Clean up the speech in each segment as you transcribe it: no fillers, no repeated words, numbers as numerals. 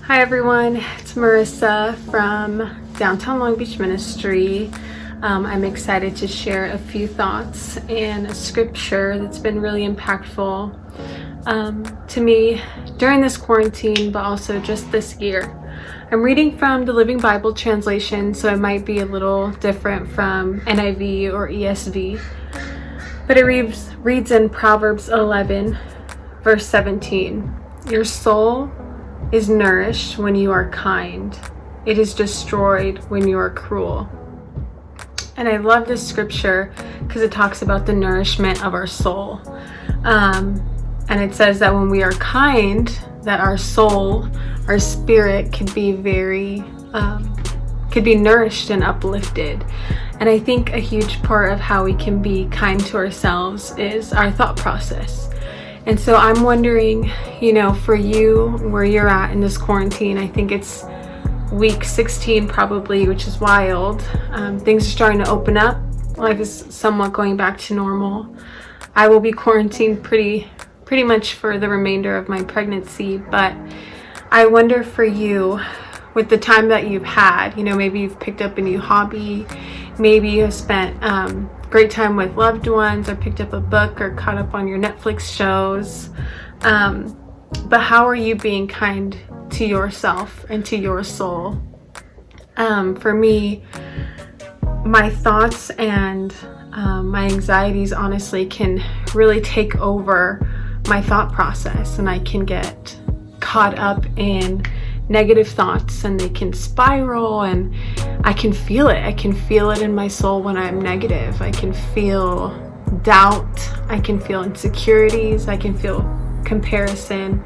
Hi everyone, it's Marizza from Downtown Long Beach Ministry. I'm excited to share a few thoughts and a scripture that's been really impactful to me during this quarantine, but also just this year. I'm reading from the Living Bible translation, so it might be a little different from NIV or ESV, but it reads in Proverbs 11, verse 17. Your soul is nourished when you are kind. It is destroyed when you are cruel. And I love this scripture because it talks about the nourishment of our soul. And it says that when we are kind, that our soul, our spirit could be could be nourished and uplifted. And I think a huge part of how we can be kind to ourselves is our thought process. And so I'm wondering, for you, where you're at in this quarantine. I think it's week 16 probably, which is wild. Things are starting to open up. Life is somewhat going back to normal. I will be quarantined pretty much for the remainder of my pregnancy, but I wonder for you, with the time that you've had, maybe you've picked up a new hobby, maybe you have spent great time with loved ones, or picked up a book, or caught up on your Netflix shows. But how are you being kind to yourself and to your soul? For me, my thoughts and my anxieties honestly can really take over my thought process, and I can get caught up in negative thoughts, and they can spiral, and I can feel it. I can feel it in my soul when I'm negative. I can feel doubt. I can feel insecurities. I can feel comparison.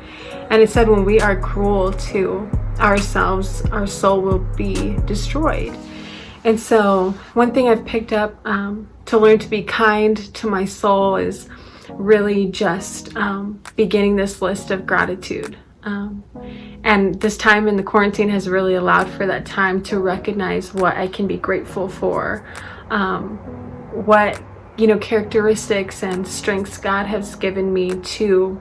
And it said when we are cruel to ourselves, our soul will be destroyed. And so one thing I've picked up to learn to be kind to my soul is really just beginning this list of gratitude. And this time in the quarantine has really allowed for that time to recognize what I can be grateful for, what characteristics and strengths God has given me to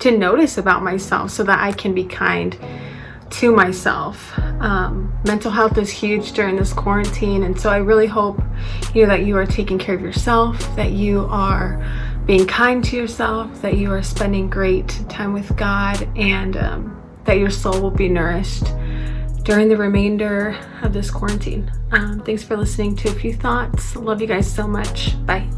notice about myself, so that I can be kind to myself. Mental health is huge during this quarantine, and so I really hope that you are taking care of yourself, that you are being kind to yourself, that you are spending great time with God, and that your soul will be nourished during the remainder of this quarantine. Thanks for listening to a few thoughts. Love you guys so much. Bye.